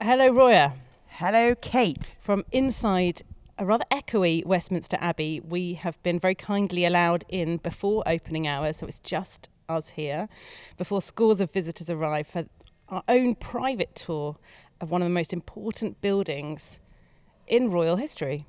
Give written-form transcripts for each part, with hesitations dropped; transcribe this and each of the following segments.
Hello, Roya. Hello, Kate. From inside a rather echoey Westminster Abbey, we have been very kindly allowed in before opening hours, so it's just us here, before scores of visitors arrive for our own private tour of one of the most important buildings in royal history.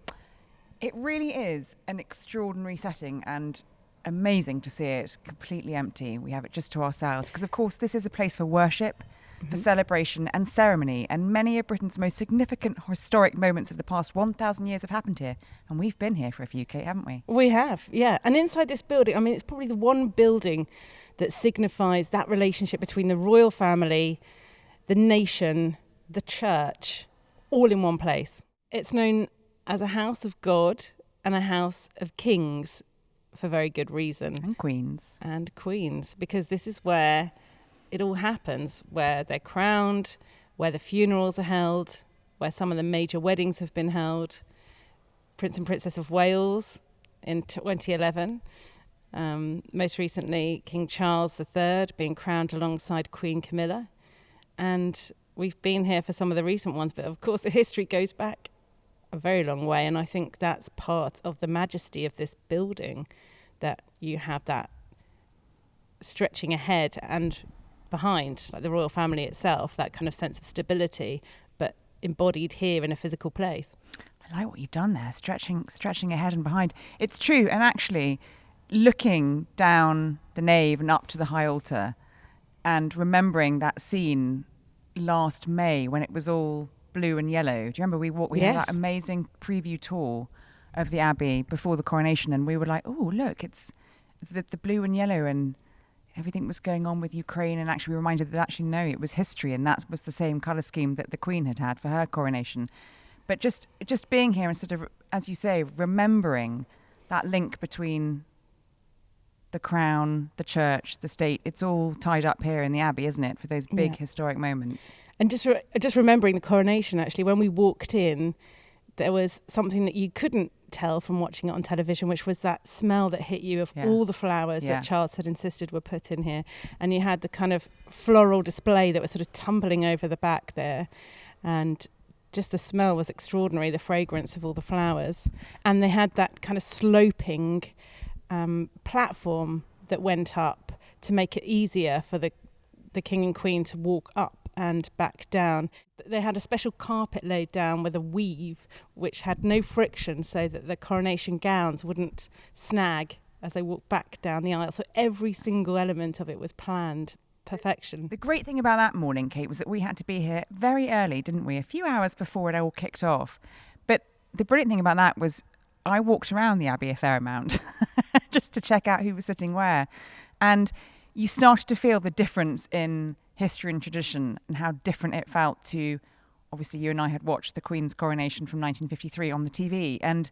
It really is an extraordinary setting and amazing to see it completely empty. We have it just to ourselves because, of course, this is a place for worship, for celebration and ceremony, and many of Britain's most significant historic moments of the past 1,000 years have happened here, and we've been here for a few, Kate, haven't we? We have, yeah. And inside this building, I mean, it's probably the one building that signifies that relationship between the royal family, the nation, the church, all in one place. It's known as a house of God and a house of kings for very good reason. And queens. And queens, because this is where it all happens, where they're crowned, where the funerals are held, where some of the major weddings have been held. Prince and Princess of Wales in 2011. Most recently, King Charles III being crowned alongside Queen Camilla. And we've been here for some of the recent ones, but of course the history goes back a very long way, and I think that's part of the majesty of this building, that you have that stretching ahead and behind, like the royal family itself, that kind of sense of stability, but embodied here in a physical place. I like what you've done there, stretching ahead and behind. It's true, and actually looking down the nave and up to the high altar and remembering that scene last May when it was all blue and yellow. Do you remember we Yes. had that amazing preview tour of the Abbey before the coronation, and we were like, oh, look, it's the blue and yellow, and everything was going on with Ukraine, and actually we were reminded that actually no, it was history, and that was the same colour scheme that the Queen had for her coronation. But just being here and sort of, as you say, remembering that link between the crown, the church, the state, it's all tied up here in the Abbey, isn't it, for those big historic moments. And just remembering the coronation, actually, when we walked in, there was something that you couldn't tell from watching it on television, which was that smell that hit you of all the flowers that Charles had insisted were put in here. And you had the kind of floral display that was sort of tumbling over the back there. And just the smell was extraordinary, the fragrance of all the flowers. And they had that kind of sloping platform that went up to make it easier for the King and Queen to walk up and back down. They had a special carpet laid down with a weave which had no friction, so that the coronation gowns wouldn't snag as they walked back down the aisle. So every single element of it was planned. Perfection. The great thing about that morning, Kate, was that we had to be here very early, didn't we? A few hours before it all kicked off. But the brilliant thing about that was I walked around the Abbey a fair amount just to check out who was sitting where. And you started to feel the difference in history and tradition and how different it felt to, obviously you and I had watched the Queen's coronation from 1953 on the TV, and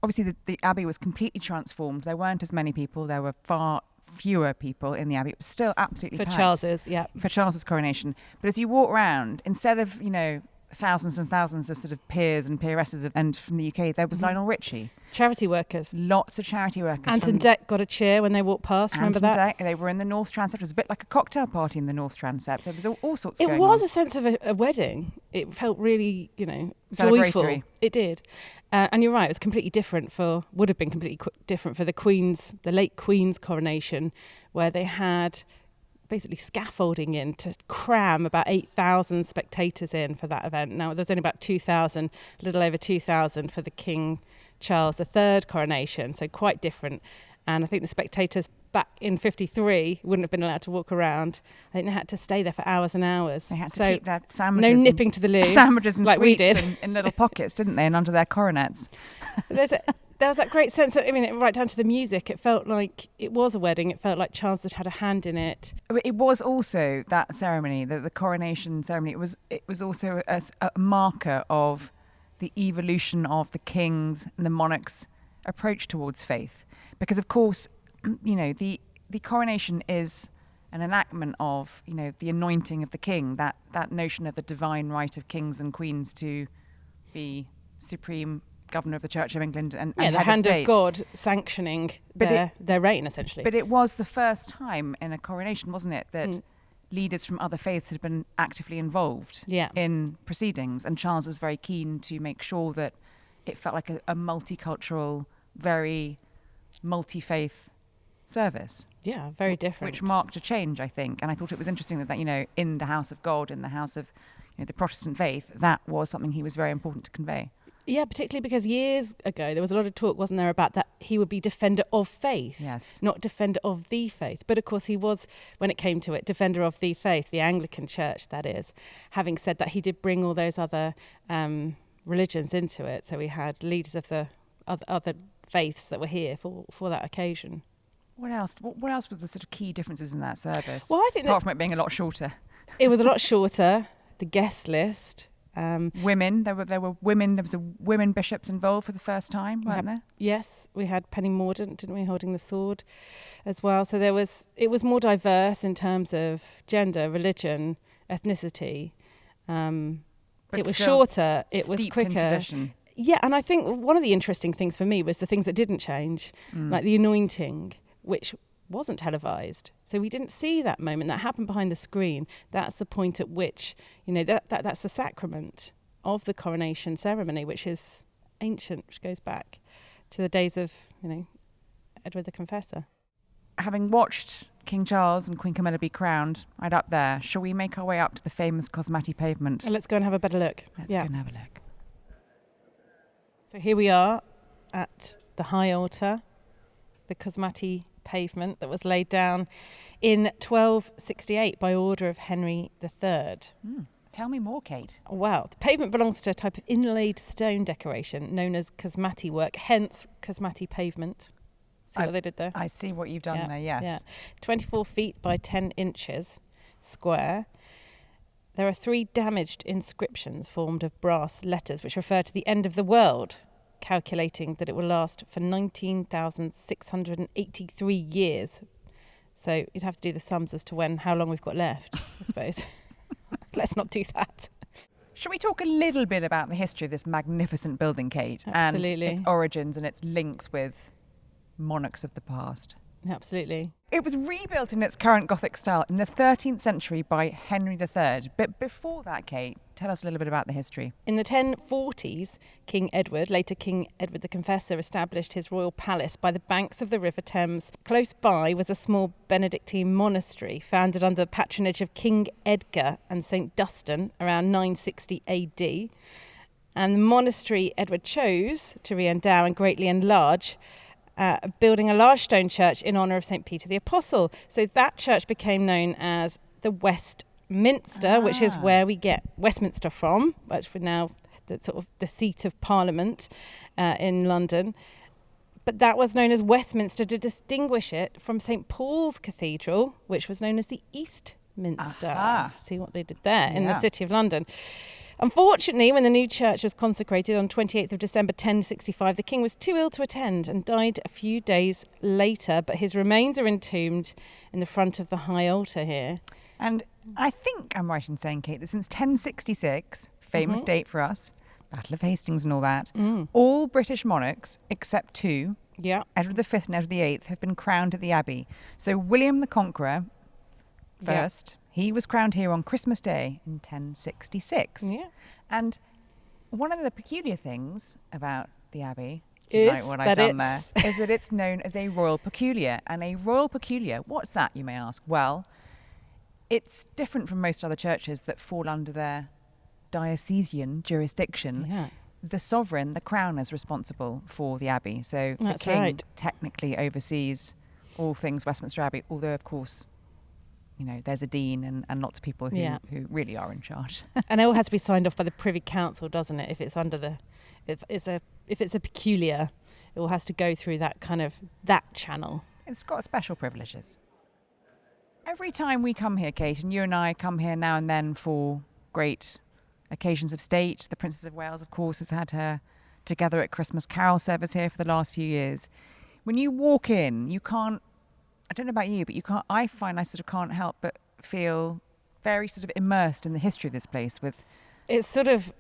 obviously the Abbey was completely transformed. There weren't as many people, there were far fewer people in the Abbey. It was still absolutely packed. For Charles's coronation. But as you walk around, instead of, thousands and thousands of sort of peers and peeresses and from the UK, there was Lionel Richie. Charity workers. Lots of charity workers. Anton Deck got a cheer when they walked past, remember that? Deck, they were in the North Transept. It was a bit like a cocktail party in the North Transept. There was all sorts going on. It was a sense of a wedding. It felt really, celebratory. Joyful. It did. And you're right, it was would have been completely different for the late Queen's coronation, where they had basically scaffolding in to cram about 8,000 spectators in for that event. Now, there's only about 2,000, a little over 2,000 for the King Charles III coronation, so quite different. And I think the spectators back in 53 wouldn't have been allowed to walk around. I think they had to stay there for hours and hours. They had to keep their sandwiches. No nipping to the loo. Sandwiches and like sweets we did. in little pockets, didn't they? And under their coronets. There was that great sense that, right down to the music, it felt like it was a wedding. It felt like Charles had a hand in it. It was also that ceremony, the coronation ceremony. It was also a marker of the evolution of the king's and the monarch's approach towards faith. Because, of course, the coronation is an enactment of, the anointing of the king, that notion of the divine right of kings and queens to be supreme governor of the Church of England and the hand of God sanctioning their reign, essentially. But it was the first time in a coronation, wasn't it, that leaders from other faiths had been actively involved in proceedings, and Charles was very keen to make sure that it felt like a multicultural, very multi-faith service. Yeah, very different. Which marked a change, I think. And I thought it was interesting that, in the house of God, in the house of the Protestant faith, that was something he was very important to convey. Yeah, particularly because years ago there was a lot of talk, wasn't there, about that he would be defender of faith, not defender of the faith. But of course he was, when it came to it, defender of the faith, the Anglican Church, that is. Having said that, he did bring all those other religions into it. So we had leaders of the other faiths that were here for that occasion. What else? What else were the sort of key differences in that service? Well, I think apart from it being a lot shorter, it was a lot shorter. The guest list. Women. There were women. There was women bishops involved for the first time, weren't there? Yes, we had Penny Mordaunt, didn't we, holding the sword, as well. So it was more diverse in terms of gender, religion, ethnicity. It was shorter. It was quicker. In tradition. Yeah, and I think one of the interesting things for me was the things that didn't change, like the anointing, which wasn't televised. So we didn't see that moment. That happened behind the screen. That's the point at which, that's the sacrament of the coronation ceremony, which is ancient, which goes back to the days of, Edward the Confessor. Having watched King Charles and Queen Camilla be crowned right up there, shall we make our way up to the famous Cosmati pavement? Let's go and have a better look. Let's go and have a look. So here we are at the high altar, the Cosmati pavement that was laid down in 1268 by order of Henry III. Tell me more, Kate. Well, the pavement belongs to a type of inlaid stone decoration known as Cosmati work, hence Cosmati pavement. See what they did there? I see what you've done there, yes. Yeah. 24 feet by 10 inches square. There are 3 damaged inscriptions formed of brass letters which refer to the end of the world, calculating that it will last for 19,683 years. So you'd have to do the sums as to how long we've got left, I suppose. Let's not do that. Shall we talk a little bit about the history of this magnificent building, Kate? Absolutely. And its origins and its links with monarchs of the past? Absolutely. It was rebuilt in its current Gothic style in the 13th century by Henry III. But before that, Kate, tell us a little bit about the history. In the 1040s, King Edward, later King Edward the Confessor, established his royal palace by the banks of the River Thames. Close by was a small Benedictine monastery founded under the patronage of King Edgar and St. Dunstan around 960 AD. And the monastery Edward chose to re-endow and greatly enlarge, building a large stone church in honour of St. Peter the Apostle. So that church became known as the Westminster, which is where we get Westminster from, which we're now the seat of Parliament in London. But that was known as Westminster to distinguish it from St. Paul's Cathedral, which was known as the Eastminster. See what they did there in the City of London. Unfortunately, when the new church was consecrated on 28th of December 1065, the king was too ill to attend and died a few days later, but his remains are entombed in the front of the high altar here. And I think I'm right in saying, Kate, that since 1066, famous date for us, Battle of Hastings and all that, all British monarchs, except 2, Edward V and Edward VIII, have been crowned at the Abbey. So William the Conqueror first... He was crowned here on Christmas Day in 1066. Yeah. And one of the peculiar things about the Abbey, like what I've done there, is that it's known as a royal peculiar. And a royal peculiar, what's that, you may ask? Well, it's different from most other churches that fall under their diocesan jurisdiction. Yeah. The sovereign, the crown, is responsible for the Abbey. So the king technically oversees all things Westminster Abbey, although, of course, there's a dean and lots of people who really are in charge. And it all has to be signed off by the Privy Council, doesn't it? If it's a peculiar, it all has to go through that channel. It's got special privileges. Every time we come here, Kate, and you and I come here now and then for great occasions of state, the Princess of Wales, of course, has had her Together at Christmas Carol service here for the last few years. When you walk in, you can't, I don't know about you, but I find I sort of can't help but feel very sort of immersed in the history of this place. It's sort of,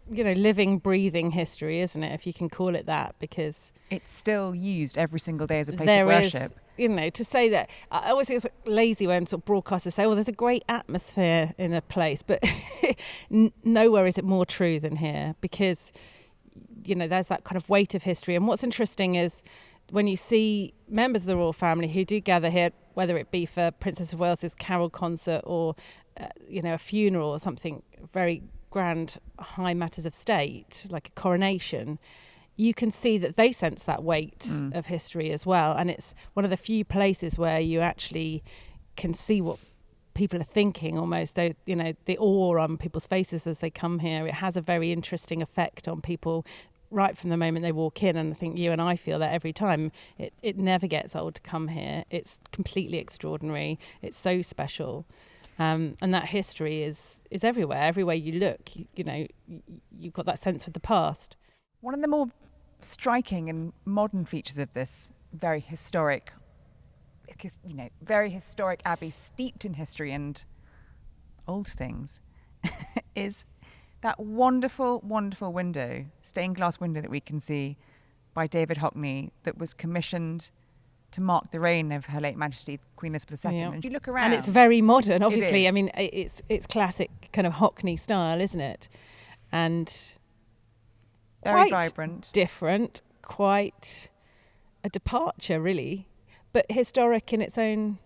living, breathing history, isn't it? If you can call it that, because it's still used every single day as a place of worship. to say that, I always think it's lazy when sort of broadcasters say, there's a great atmosphere in a place, but nowhere is it more true than here, because, there's that kind of weight of history. And what's interesting is when you see members of the royal family who do gather here, whether it be for Princess of Wales's carol concert or, a funeral or something very grand, high matters of state, like a coronation, you can see that they sense that weight of history as well. And it's one of the few places where you actually can see what people are thinking, almost, the awe on people's faces as they come here. It has a very interesting effect on people right from the moment they walk in. And I think you and I feel that every time. It never gets old to come here. It's completely extraordinary. It's so special. And that history is everywhere. Everywhere you look, you've got that sense of the past. One of the more striking and modern features of this very historic abbey steeped in history and old things is that wonderful, wonderful window, stained glass window that we can see by David Hockney, that was commissioned to mark the reign of Her late Majesty Queen Elizabeth II. Yeah. And you look around, and it's very modern, obviously. I mean, it's classic kind of Hockney style, isn't it? And very vibrant, different, quite a departure, really, but historic in its own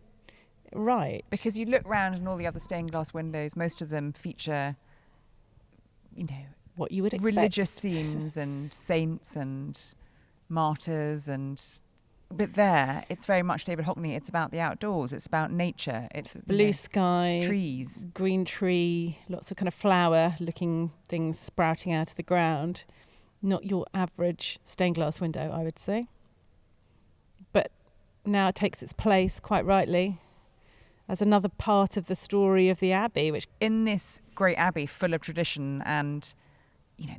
right. Because you look round and all the other stained glass windows, most of them feature, what you would expect, religious scenes and saints and martyrs, but there it's very much David Hockney. It's about the outdoors. It's about nature. It's blue sky, trees, green tree, lots of kind of flower-looking things sprouting out of the ground. Not your average stained glass window, I would say. But now it takes its place, quite rightly, as another part of the story of the Abbey. Which, in this great Abbey full of tradition, and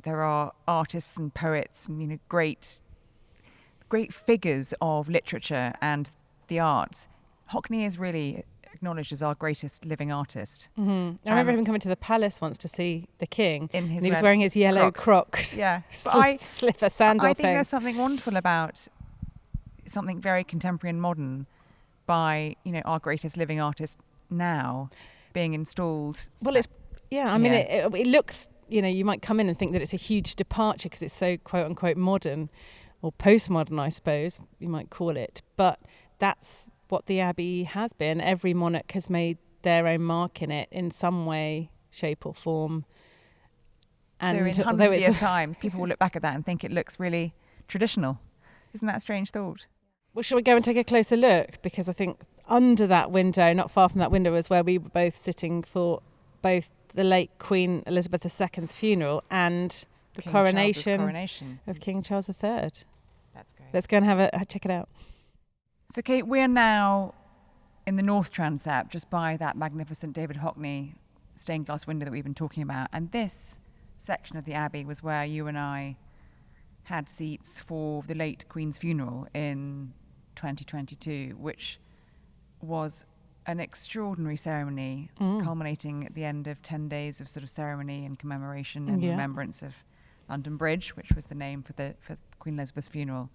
there are artists and poets and great figures of literature and the arts. Hockney is really acknowledged as our greatest living artist. Mm-hmm. I remember him coming to the palace once to see the king. He was wearing his yellow Crocs. Yeah, slipper sandal. I think there's something wonderful about something very contemporary and modern by our greatest living artist now being installed. Well, it looks. You might come in and think that it's a huge departure because it's so quote unquote modern, or postmodern, I suppose you might call it. But that's what the Abbey has been. Every monarch has made their own mark in it in some way, shape or form. And so in hundreds of years' time, people will look back at that and think it looks really traditional. Isn't that a strange thought? Well, shall we go and take a closer look? Because I think under that window, not far from that window, was where we were both sitting for both the late Queen Elizabeth II's funeral and the coronation of King Charles III. That's great. Let's go and check it out. So, Kate, we're now in the North Transept, just by that magnificent David Hockney stained glass window that we've been talking about. And this section of the Abbey was where you and I had seats for the late Queen's funeral in 2022, which was an extraordinary ceremony, culminating at the end of 10 days of sort of ceremony and commemoration and remembrance of London Bridge, which was the name for Queen Elizabeth's funeral.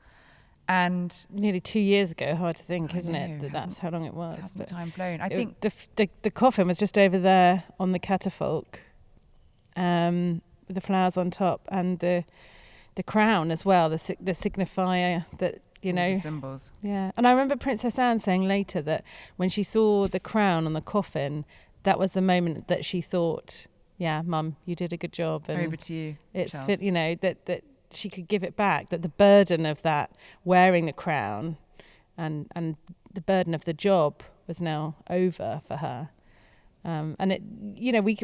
And nearly 2 years ago, hard to think, isn't it? That's how long it was. Hasn't time flown? I think the coffin was just over there on the catafalque, with the flowers on top, and the crown as well, the signifier that the symbols. Yeah, and I remember Princess Anne saying later that when she saw the crown on the coffin, that was the moment that she thought, "Yeah, Mum, you did a good job." And over to you. It's Charles. that she could give it back. That the burden of that wearing the crown, and the burden of the job was now over for her. And it,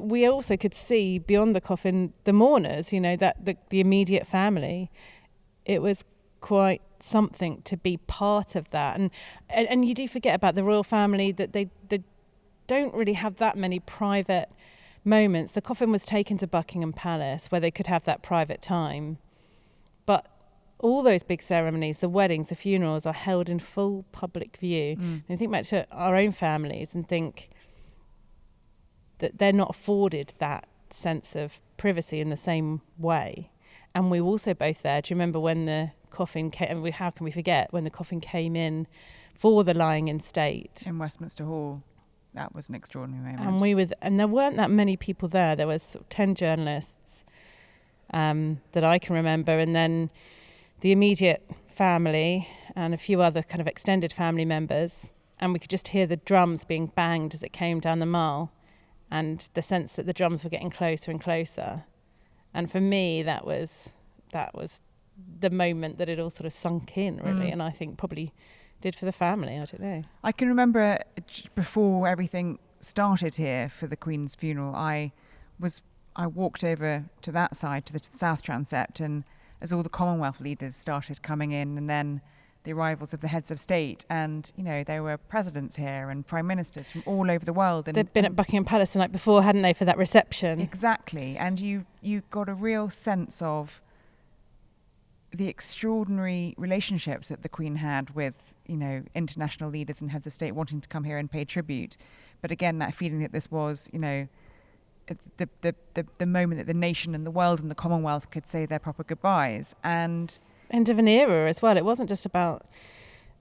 we also could see beyond the coffin the mourners. That the immediate family. It was quite something to be part of that, and you do forget about the royal family, that they don't really have that many private moments. The coffin was taken to Buckingham Palace where they could have that private time, but all those big ceremonies, the weddings, the funerals, are held in full public view. And think back to our own families and think that they're not afforded that sense of privacy in the same way. And we were also both there. Do you remember when the coffin came? How can we forget when the coffin came in for the lying in state. In Westminster Hall. That was an extraordinary moment. And there weren't that many people there. There was sort of 10 journalists that I can remember, and then the immediate family and a few other kind of extended family members, and we could just hear the drums being banged as it came down the Mall, and the sense that the drums were getting closer and closer. And for me, that was the moment that it all sort of sunk in, really, and I think probably did for the family. I don't know. I can remember before everything started here for the Queen's funeral, I walked over to that side, to the South Transept, and as all the Commonwealth leaders started coming in, and then the arrivals of the heads of state, and there were presidents here and prime ministers from all over the world. And they'd been at Buckingham Palace the night before, hadn't they, for that reception? Exactly, and you got a real sense of the extraordinary relationships that the Queen had with international leaders and heads of state wanting to come here and pay tribute. But again, that feeling that this was the moment that the nation and the world and the Commonwealth could say their proper goodbyes. And end of an era as well. It wasn't just about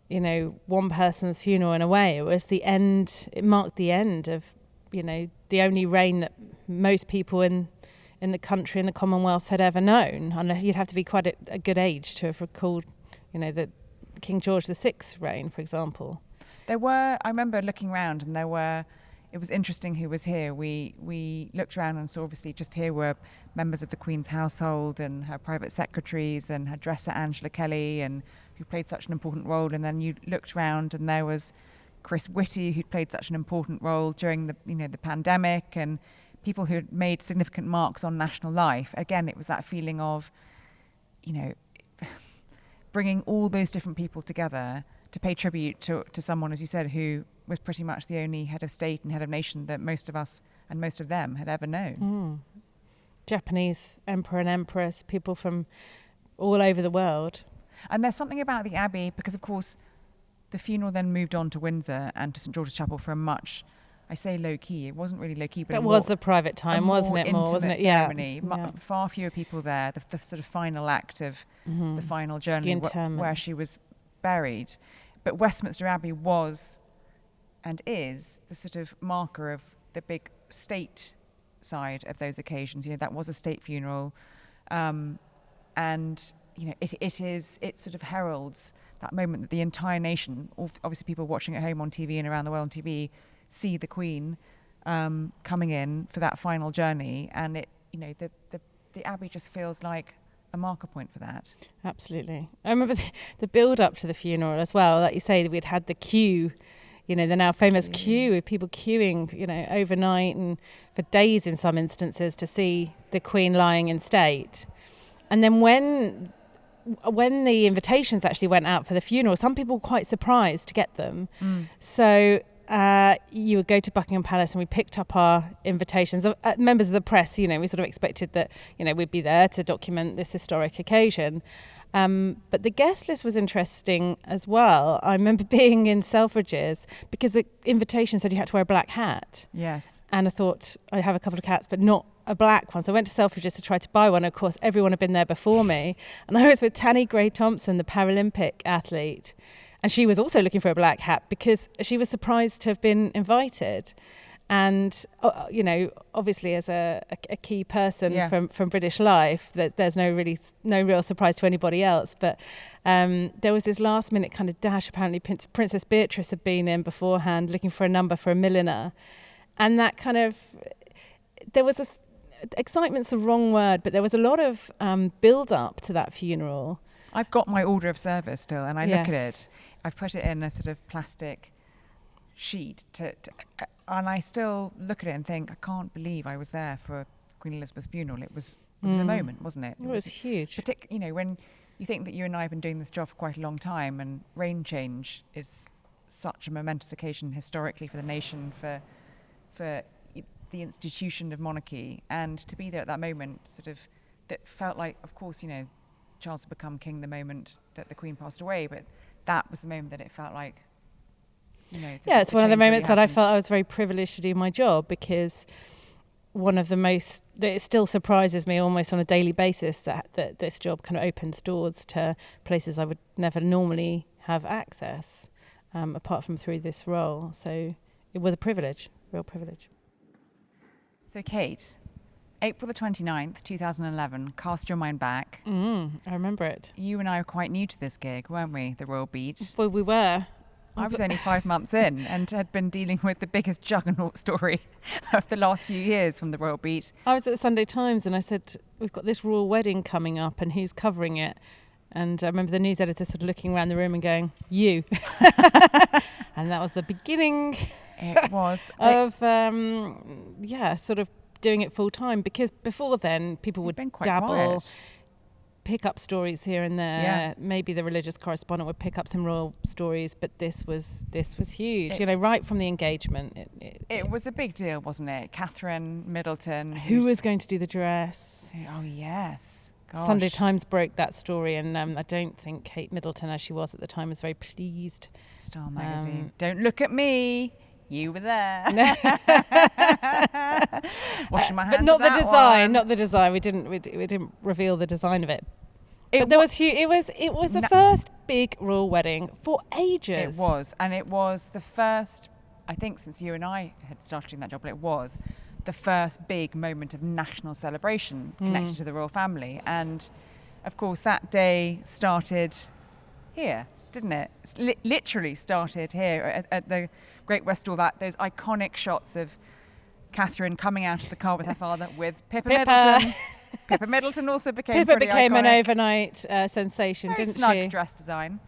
one person's funeral in a way. It was the end. It marked the end of the only reign that most people in the country and the Commonwealth had ever known. Unless you'd have to be quite a good age to have recalled the King George VI's reign, for example. I remember looking around, and it was interesting who was here. We looked around and saw, obviously, just here were members of the Queen's household and her private secretaries and her dresser Angela Kelly, and who played such an important role. And then you looked around, and there was Chris Whitty, who'd played such an important role during the pandemic, and people who had made significant marks on national life. Again, it was that feeling of bringing all those different people together to pay tribute to someone, as you said, who was pretty much the only head of state and head of nation that most of us and most of them had ever known. Japanese emperor and empress, people from all over the world. And there's something about the Abbey, because of course the funeral then moved on to Windsor and to St George's Chapel for a much, I say low key, it wasn't really low key, but that was the private time, wasn't it? More, wasn't it? Ceremony. Yeah. Far fewer people there. The sort of final act of the final journey, where she was buried. But Westminster Abbey was and is the sort of marker of the big state side of those occasions. That was a state funeral, and it sort of heralds that moment that the entire nation, obviously people watching at home on TV and around the world on TV, see the Queen coming in for that final journey, and the Abbey just feels like a marker point for that. Absolutely. I remember the build up to the funeral as well. Like you say, we'd had the queue, the now famous queue with people queuing, overnight and for days in some instances to see the Queen lying in state. And then when the invitations actually went out for the funeral, some people were quite surprised to get them. So you would go to Buckingham Palace, and we picked up our invitations. Members of the press, we sort of expected that, we'd be there to document this historic occasion. But the guest list was interesting as well. I remember being in Selfridges because the invitation said you had to wear a black hat. Yes. And I thought, I have a couple of hats, but not a black one. So I went to Selfridges to try to buy one. Of course, everyone had been there before me. And I was with Tanni Gray-Thompson, the Paralympic athlete. And she was also looking for a black hat because she was surprised to have been invited. And, obviously as a key person from British life, there's no real surprise to anybody else. But there was this last minute kind of dash. Apparently Princess Beatrice had been in beforehand looking for a number for a milliner. And that kind of, there was excitement's the wrong word, but there was a lot of build up to that funeral. I've got my order of service still, and I look at it. I've put it in a sort of plastic sheet and I still look at it and think, I can't believe I was there for Queen Elizabeth's funeral. It was a moment, wasn't it? It was huge. When you think that you and I have been doing this job for quite a long time, and reign change is such a momentous occasion historically for the nation, for the institution of monarchy, and to be there at that moment, sort of, that felt like, of course, Charles had become king the moment that the Queen passed away, but that was the moment that it felt like, it's one of the moments that I felt I was very privileged to do my job, because one of the most, it still surprises me almost on a daily basis that this job kind of opens doors to places I would never normally have access. apart from through this role. So it was a privilege, real privilege. So Kate, April the 29th, 2011, cast your mind back. I remember it. You and I were quite new to this gig, weren't we? The Royal Beat. Well, we were. I was only 5 months in and had been dealing with the biggest juggernaut story of the last few years from the Royal Beat. I was at the Sunday Times and I said, we've got this royal wedding coming up and who's covering it? And I remember the news editor sort of looking around the room and going, you. And that was the beginning It was. of, sort of doing it full time. Because before then, people would dabble. Quiet. Pick up stories here and there. Yeah. Maybe the religious correspondent would pick up some royal stories, but this was huge. Right from the engagement. It was a big deal, wasn't it? Catherine Middleton. Who was going to do the dress? Oh, yes. Gosh. Sunday Times broke that story, and I don't think Kate Middleton, as she was at the time, was very pleased. Star Magazine. Don't look at me. You were there. Washing my hands. But not the design. One. Not the design. We didn't reveal the design of it. But there was huge. It was the first big royal wedding for ages. It was, and it was the first. I think since you and I had started doing that job, it was the first big moment of national celebration connected to the royal family. And of course, that day started here, didn't it? It literally started here at the Great Westall. Those iconic shots of Catherine coming out of the car with her father with Pippa Middleton. Pippa Middleton also became Pippa became iconic. an overnight sensation, Very didn't snug she? Dress design.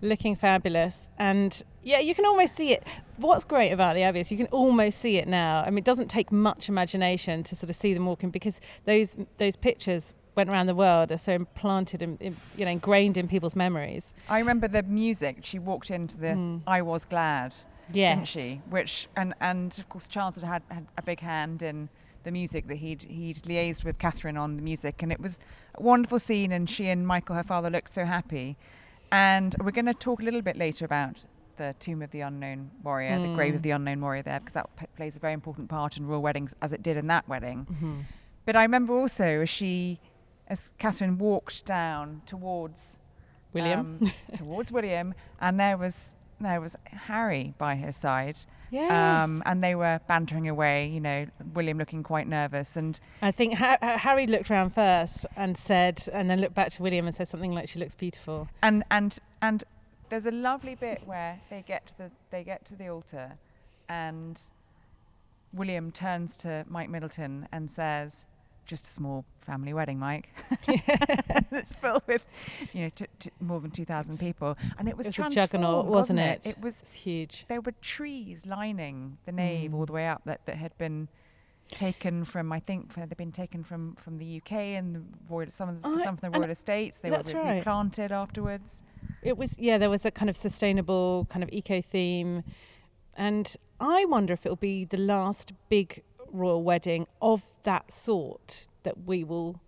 Looking fabulous. And yeah, you can almost see it. What's great about the Abbey is you can almost see it now. I mean, it doesn't take much imagination to sort of see them walking, because those pictures went around the world, are so implanted and ingrained in people's memories. I remember the music. She walked into the I Was Glad, didn't she? Which and of course Charles had a big hand in the music, that he'd liaised with Catherine on the music, and it was a wonderful scene, and she and Michael, her father, looked so happy. And we're going to talk a little bit later about the Tomb of the Unknown Warrior, the Grave of the Unknown Warrior there, because that plays a very important part in royal weddings, as it did in that wedding. Mm-hmm. But I remember also as Catherine walked down towards William, and there was Harry by her side. Yes. And they were bantering away, William looking quite nervous. And I think Harry looked around first and then looked back to William and said something like, "She looks beautiful." And there's a lovely bit where they get to the altar, and William turns to Mike Middleton and says, "Just a small family wedding, Mike." It's filled with, more than 2,000 people, and it was a juggernaut, wasn't it? It was huge. There were trees lining the nave all the way up that had been taken from. I think they'd been taken from the UK and some of the royal estates. They were replanted afterwards. It was there was a kind of sustainable kind of eco theme, and I wonder if it'll be the last big royal wedding of that sort that we will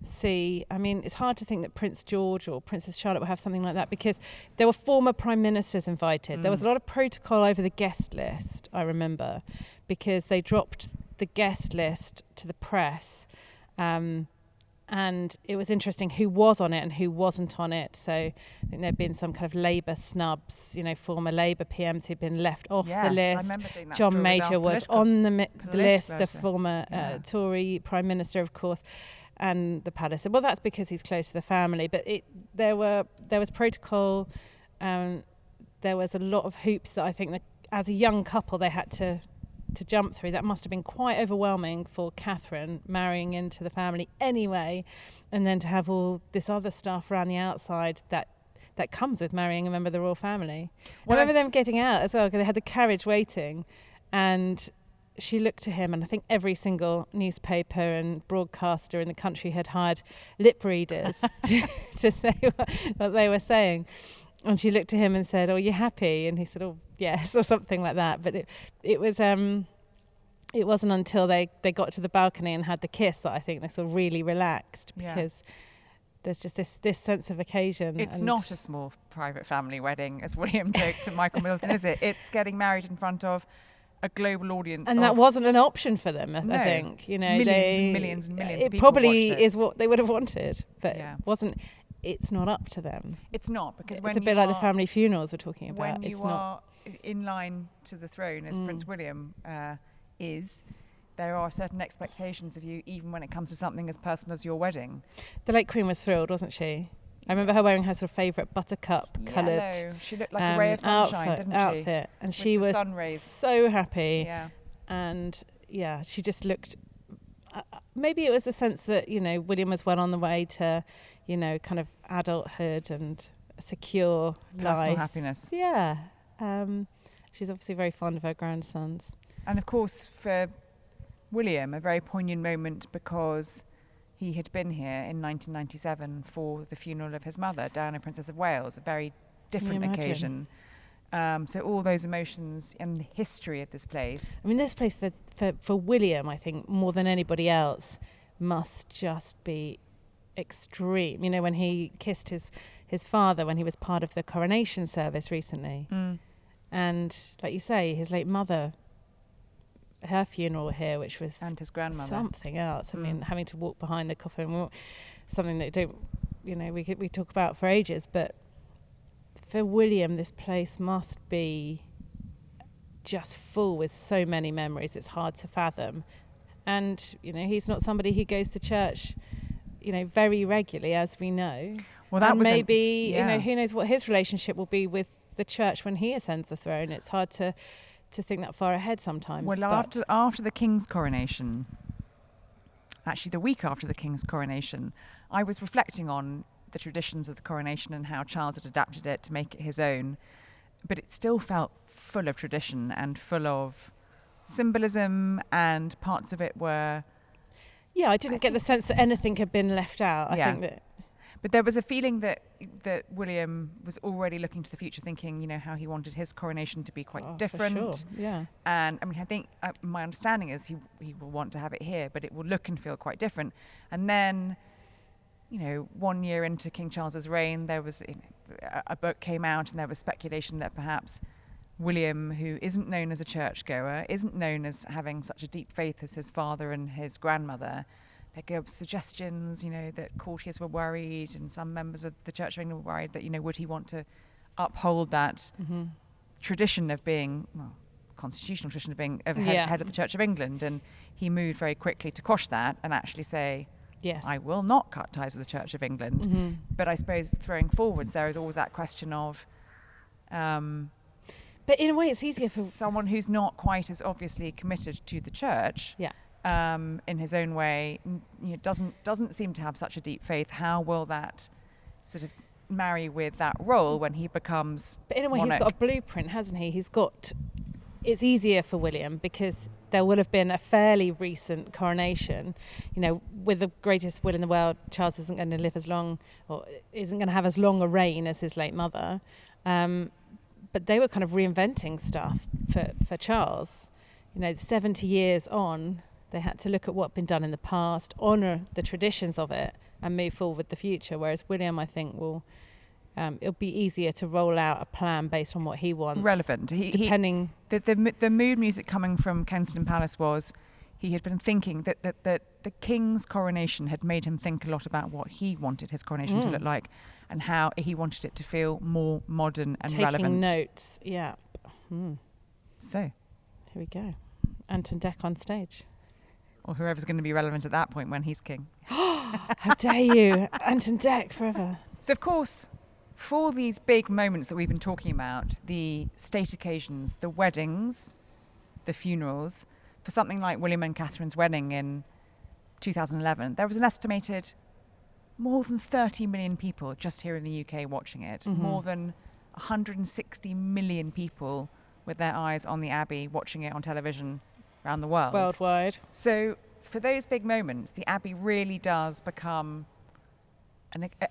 see. I mean, it's hard to think that Prince George or Princess Charlotte will have something like that, because there were former prime ministers invited. There was a lot of protocol over the guest list, I remember, because they dropped the guest list to the press, and it was interesting who was on it and who wasn't on it. So I think there'd been some kind of Labour snubs, former Labour PMs who'd been left off the list. I remember doing that. John Major was on the list, the former Tory Prime Minister, of course, and the palace said, well, that's because he's close to the family. But there was protocol. There was a lot of hoops that I think that as a young couple they had to jump through. That must have been quite overwhelming for Catherine, marrying into the family anyway, and then to have all this other stuff around the outside that comes with marrying a member of the royal family. I remember them getting out as well, because they had the carriage waiting, and she looked to him, and I think every single newspaper and broadcaster in the country had hired lip readers to say what they were saying. And she looked to him and said, "Oh, you happy?" And he said, "Oh, yes," or something like that. But it wasn't until they got to the balcony and had the kiss that I think they sort of really relaxed, because there's just this sense of occasion. It's not a small private family wedding, as William joked to Michael Middleton, is it? It's getting married in front of a global audience. And that wasn't an option for them, I think. Millions and millions and millions of people probably watched it. Is what they would have wanted, but it wasn't it's not up to them. It's not, because it's a bit like the family funerals we're talking about. When you are in line to the throne, as Prince William there are certain expectations of you, even when it comes to something as personal as your wedding. The late Queen was thrilled, wasn't she? I remember her wearing her sort of favourite buttercup coloured She looked like a ray of sunshine, didn't she? Outfit. And she was so happy. Yeah. And she just looked... maybe it was a sense that, William was well on the way to, kind of adulthood and a secure personal life. happiness. Yeah. She's obviously very fond of her grandsons. And of course, for William, a very poignant moment, because he had been here in 1997 for the funeral of his mother, Diana, Princess of Wales, a very different occasion. So all those emotions and the history of this place. I mean, this place for William, I think, more than anybody else, must just be extreme. When he kissed his father when he was part of the coronation service recently. And like you say, his late mother, her funeral here, which was... And his grandmother. Something else. I mean, having to walk behind the coffin, something that we talk about for ages, but for William, this place must be just full with so many memories. It's hard to fathom. And, he's not somebody who goes to church, very regularly, as we know. Well, that and was maybe, who knows what his relationship will be with the church when he ascends the throne. It's hard to think that far ahead sometimes. Well, after the King's coronation, actually the week after the King's coronation, I was reflecting on the traditions of the coronation and how Charles had adapted it to make it his own, but it still felt full of tradition and full of symbolism, and parts of it were... Yeah, I didn't get the sense that anything had been left out. I think that... But there was a feeling that William was already looking to the future, thinking, how he wanted his coronation to be quite different. For sure. Yeah. And I mean, I think my understanding is he will want to have it here, but it will look and feel quite different. And then, 1 year into King Charles's reign, there was a book came out, and there was speculation that perhaps William, who isn't known as a churchgoer, isn't known as having such a deep faith as his father and his grandmother. There were suggestions, that courtiers were worried, and some members of the Church of England were worried that, would he want to uphold that tradition of being, constitutional tradition of being head of the Church of England. And he moved very quickly to quash that and actually say, yes, I will not cut ties with the Church of England. But I suppose throwing forwards, there is always that question of... but in a way, it's easier for... someone who's not quite as obviously committed to the Church... in his own way, doesn't seem to have such a deep faith. How will that sort of marry with that role when he becomes But in a way, monarch? He's got a blueprint, hasn't he? It's easier for William because there will have been a fairly recent coronation. With the greatest will in the world, Charles isn't going to live as long, or isn't going to have as long a reign as his late mother. But they were kind of reinventing stuff for Charles. 70 years on, they had to look at what had been done in the past, honour the traditions of it, and move forward with the future. Whereas William, I think, it'll be easier to roll out a plan based on what he wants. Relevant. The mood music coming from Kensington Palace was, he had been thinking that the King's coronation had made him think a lot about what he wanted his coronation to look like, and how he wanted it to feel more modern and relevant. Taking notes, yeah. So, here we go. Anton Deck on stage. Or whoever's going to be relevant at that point when he's king. How dare you? Anton Deck forever. So, of course, for these big moments that we've been talking about, the state occasions, the weddings, the funerals, for something like William and Catherine's wedding in 2011, there was an estimated more than 30 million people just here in the UK watching it. More than 160 million people with their eyes on the Abbey watching it on television around the world. Worldwide. So for those big moments, the Abbey really does become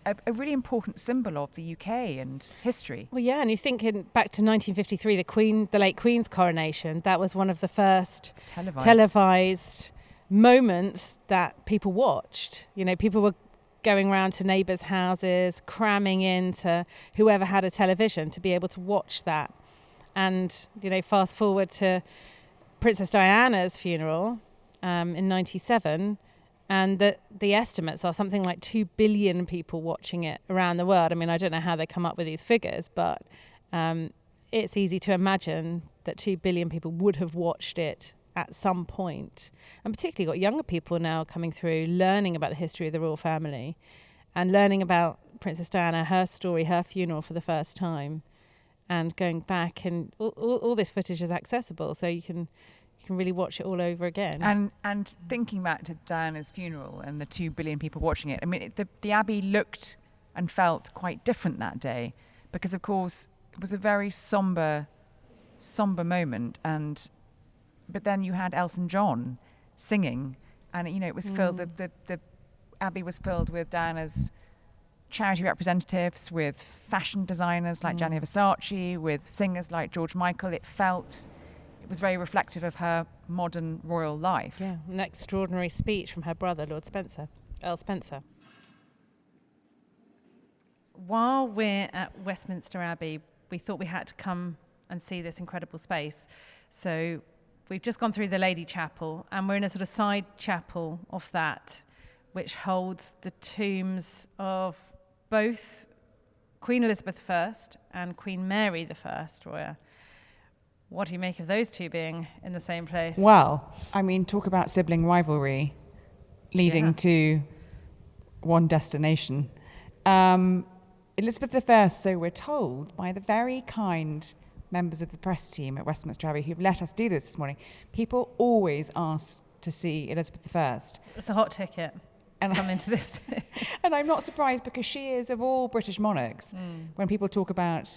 a really important symbol of the UK and history. Well, yeah, and you think back to 1953, the late Queen's coronation, that was one of the first televised moments that people watched. People were going around to neighbours' houses, cramming into whoever had a television to be able to watch that. And, fast forward to Princess Diana's funeral in 1997, And the estimates are something like 2 billion people watching it around the world. I mean, I don't know how they come up with these figures, but it's easy to imagine that 2 billion people would have watched it at some point. And particularly got younger people now coming through, learning about the history of the royal family and learning about Princess Diana, her story, her funeral for the first time, and going back. And all this footage is accessible, so you can really watch it all over again. And thinking back to Diana's funeral and the 2 billion people watching it, I mean, the Abbey looked and felt quite different that day because, of course, it was a very somber moment. But then you had Elton John singing, and it was filled. The Abbey was filled with Diana's charity representatives, with fashion designers like Gianni Versace, with singers like George Michael. It was very reflective of her modern royal life. Yeah, an extraordinary speech from her brother, Earl Spencer. While we're at Westminster Abbey, we thought we had to come and see this incredible space. So we've just gone through the Lady Chapel, and we're in a sort of side chapel of that, which holds the tombs of both Queen Elizabeth I and Queen Mary I, Roya. What do you make of those two being in the same place? Well, I mean, talk about sibling rivalry leading to one destination. Elizabeth I, so we're told by the very kind members of the press team at Westminster Abbey who've let us do this morning, people always ask to see Elizabeth I. It's a hot ticket. And come into this bit. And I'm not surprised because she is, of all British monarchs, when people talk about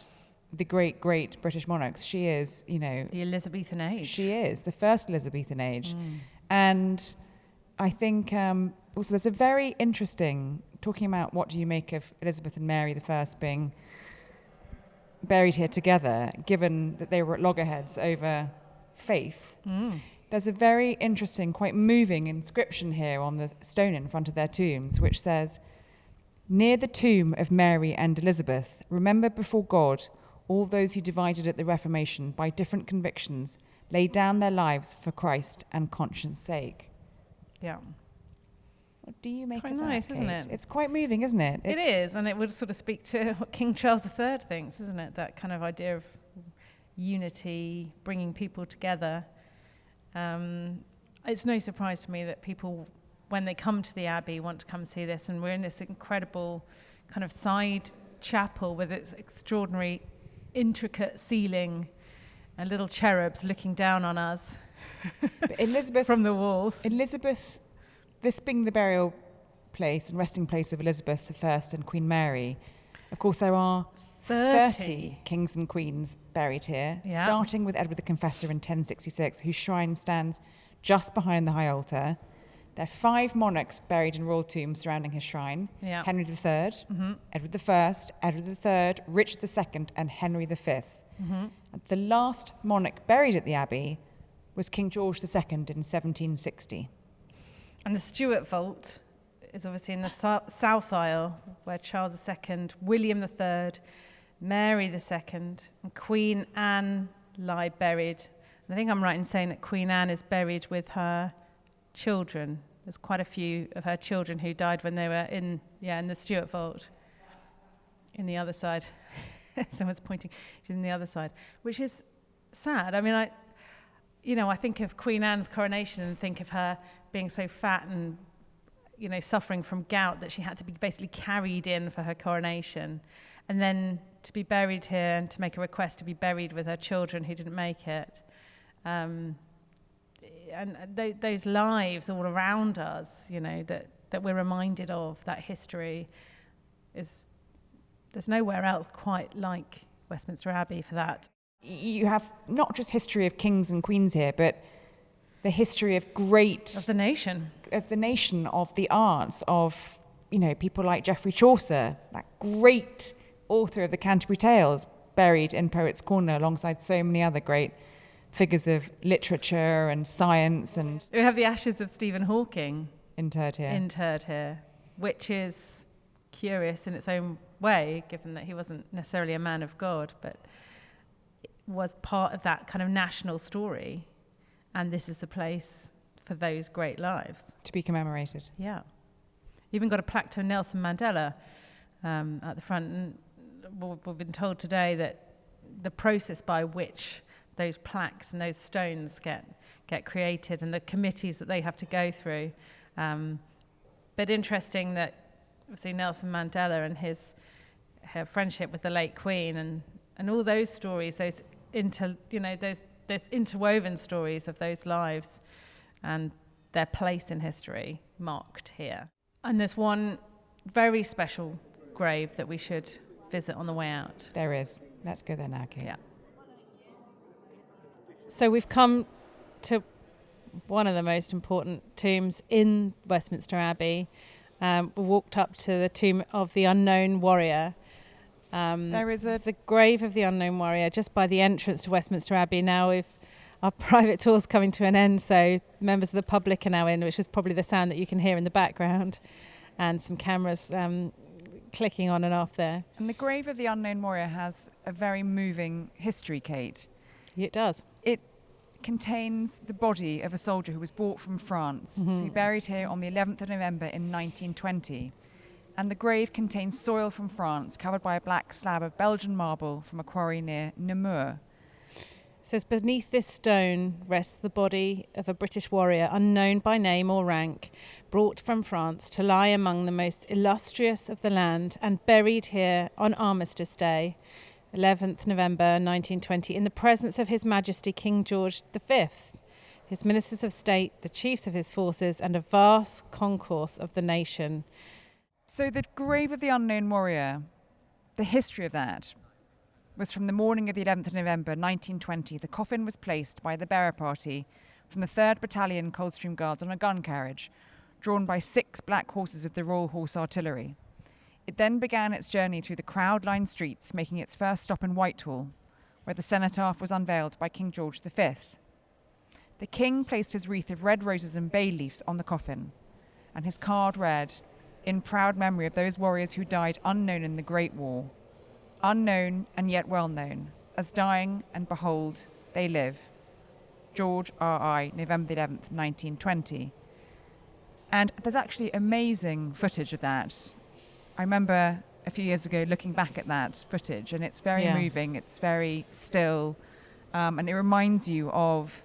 the great British monarchs, she is, the Elizabethan age. She is the first Elizabethan age. And I think also there's a very interesting, talking about what do you make of Elizabeth and Mary I being buried here together, given that they were at loggerheads over faith. There's a very interesting, quite moving inscription here on the stone in front of their tombs, which says, "Near the tomb of Mary and Elizabeth, remember before God all those who divided at the Reformation by different convictions, laid down their lives for Christ and conscience' sake." Yeah. What do you make quite of that, nice, Kate? Isn't it? It's quite moving, isn't it? It is, and it would sort of speak to what King Charles III thinks, isn't it? That kind of idea of unity, bringing people together. It's no surprise to me that people, when they come to the Abbey, want to come see this, and we're in this incredible kind of side chapel with its extraordinary intricate ceiling and little cherubs looking down on us Elizabeth, from the walls. Elizabeth, this being the burial place and resting place of Elizabeth I and Queen Mary, of course there are 30 kings and queens buried here, starting with Edward the Confessor in 1066, whose shrine stands just behind the high altar. There are 5 monarchs buried in royal tombs surrounding his shrine. Henry III, Edward I, Edward III, Richard II, and Henry V. The last monarch buried at the Abbey was King George II in 1760. And the Stuart vault is obviously in the south aisle, where Charles II, William III, Mary II, and Queen Anne lie buried. And I think I'm right in saying that Queen Anne is buried with her children. There's quite a few of her children who died when they were in the Stuart vault. In the other side. Someone's pointing. She's in the other side, which is sad. I mean, I think of Queen Anne's coronation and think of her being so fat and, suffering from gout that she had to be basically carried in for her coronation. And then to be buried here and to make a request to be buried with her children who didn't make it. And those lives all around us, that we're reminded of, that history, there's nowhere else quite like Westminster Abbey for that. You have not just history of kings and queens here, but the history of of the nation, of the arts, of people like Geoffrey Chaucer, that great author of the Canterbury Tales, buried in Poets' Corner alongside so many other great figures of literature and science. And we have the ashes of Stephen Hawking interred here, which is curious in its own way, given that he wasn't necessarily a man of God, but was part of that kind of national story. And this is the place for those great lives. To be commemorated. Yeah. Even got a plaque to Nelson Mandela at the front. And we've been told today that the process by which those plaques and those stones get created and the committees that they have to go through. But interesting that obviously Nelson Mandela and her friendship with the late Queen and all those stories, those interwoven stories of those lives and their place in history marked here. And there's one very special grave that we should visit on the way out. There is. Let's go there now, Kate. Yeah. So we've come to one of the most important tombs in Westminster Abbey. We walked up to the tomb of the unknown warrior. There is the grave of the unknown warrior just by the entrance to Westminster Abbey. Now our private tour's coming to an end, so members of the public are now in, which is probably the sound that you can hear in the background, and some cameras clicking on and off there. And the grave of the unknown warrior has a very moving history, Kate. It does. It contains the body of a soldier who was brought from France to be buried here on the 11th of November in 1920. And the grave contains soil from France covered by a black slab of Belgian marble from a quarry near Namur. It says, beneath this stone rests the body of a British warrior unknown by name or rank, brought from France to lie among the most illustrious of the land and buried here on Armistice Day, 11th November 1920, in the presence of His Majesty King George V, his ministers of state, the chiefs of his forces, and a vast concourse of the nation. So the grave of the unknown warrior, the history of that was from the morning of the 11th of November 1920. The coffin was placed by the bearer party from the 3rd Battalion Coldstream Guards on a gun carriage drawn by 6 black horses of the Royal Horse Artillery. It then began its journey through the crowd-lined streets, making its first stop in Whitehall, where the cenotaph was unveiled by King George V. The king placed his wreath of red roses and bay leaves on the coffin, and his card read, "In proud memory of those warriors who died unknown in the Great War, unknown and yet well known, as dying and behold, they live. George R.I., November 11th, 1920. And there's actually amazing footage of that. I remember a few years ago looking back at that footage, and it's very moving, it's very still, and it reminds you of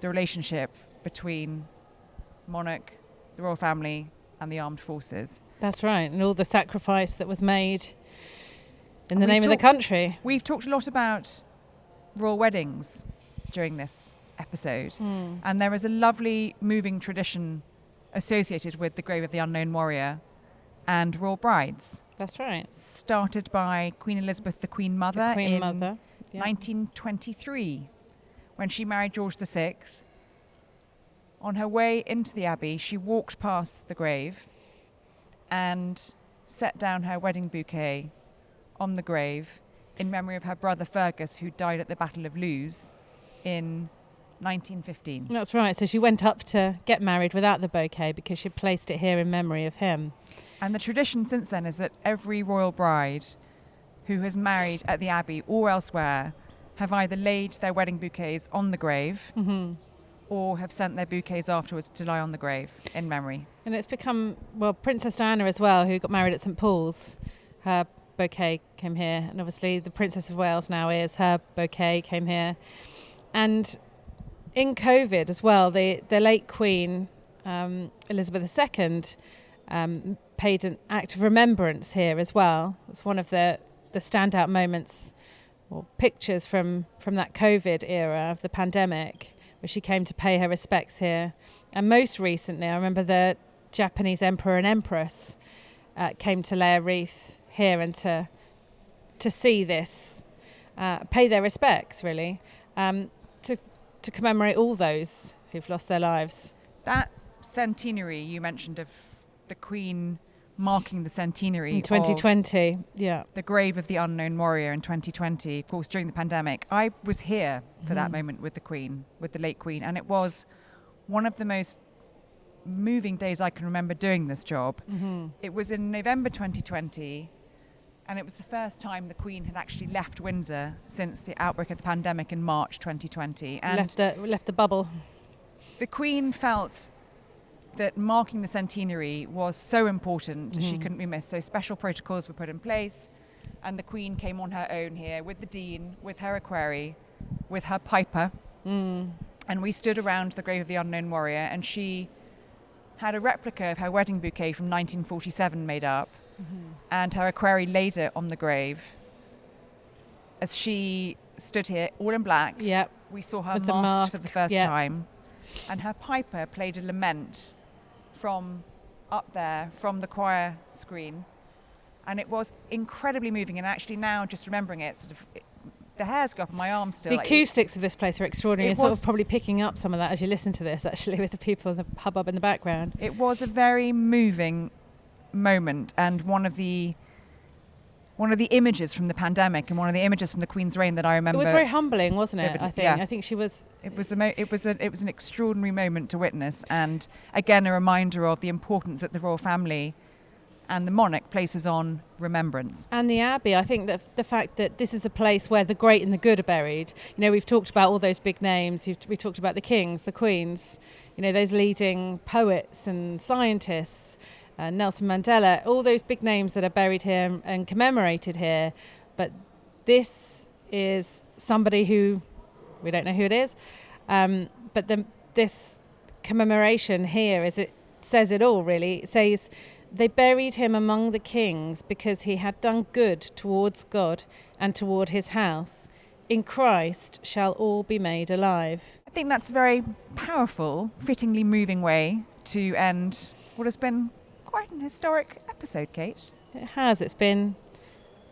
the relationship between monarch, the royal family, and the armed forces. That's right, and all the sacrifice that was made in the name of the country. We've talked a lot about royal weddings during this episode, and there is a lovely moving tradition associated with the grave of the unknown warrior and royal brides. That's right. Started by Queen Elizabeth, the Queen Mother, in 1923, when she married George VI. On her way into the Abbey, she walked past the grave and set down her wedding bouquet on the grave in memory of her brother Fergus, who died at the Battle of Lewes in 1915. That's right. So she went up to get married without the bouquet because she placed it here in memory of him. And the tradition since then is that every royal bride who has married at the Abbey or elsewhere have either laid their wedding bouquets on the grave or have sent their bouquets afterwards to lie on the grave in memory. And it's become, well, Princess Diana as well, who got married at St Paul's, her bouquet came here. And obviously the Princess of Wales now is, her bouquet came here. And in COVID as well, the late Queen, Elizabeth II, paid an act of remembrance here as well. It's one of the standout moments or pictures from that COVID era of the pandemic, where she came to pay her respects here. And most recently, I remember the Japanese Emperor and Empress came to lay a wreath here and to see this, pay their respects, really, to commemorate all those who've lost their lives. That centenary you mentioned of the Queen marking the centenary in 2020, the grave of the unknown warrior in 2020, of course, during the pandemic. I was here for that moment with the Queen, with the late Queen, and it was one of the most moving days I can remember doing this job. It was in November 2020, and it was the first time the Queen had actually left Windsor since the outbreak of the pandemic in March 2020. And left the bubble. the Queen felt that marking the centenary was so important, she couldn't be missed. So special protocols were put in place, and the Queen came on her own here with the Dean, with her equerry, with her piper. And we stood around the grave of the unknown warrior, and she had a replica of her wedding bouquet from 1947 made up, and her equerry laid it on the grave. As she stood here, all in black, we saw her masked for the first time, and her piper played a lament from up there, from the choir screen, and it was incredibly moving. And actually now, just remembering it, the hairs go up on my arm still. The acoustics of this place are extraordinary. You're sort of probably picking up some of that as you listen to this, actually, with the people, the hubbub in the background. It was a very moving moment, and one of the images from the pandemic and one of the images from the Queen's reign that I remember. It was very humbling, wasn't it? I think she was. It was an extraordinary moment to witness, and again a reminder of the importance that the royal family and the monarch places on remembrance. And the Abbey, I think that the fact that this is a place where the great and the good are buried. You know, we've talked about all those big names. We talked about the kings, the queens, you know, those leading poets and scientists, Nelson Mandela, all those big names that are buried here and commemorated here. But this is somebody who, we don't know who it is, but this commemoration here, as it says it all really, it says they buried him among the kings because he had done good towards God and toward his house. In Christ shall all be made alive. I think that's a very powerful, fittingly moving way to end what has been quite an historic episode, Kate. It has. It's been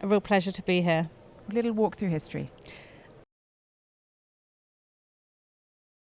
a real pleasure to be here. A little walk through history.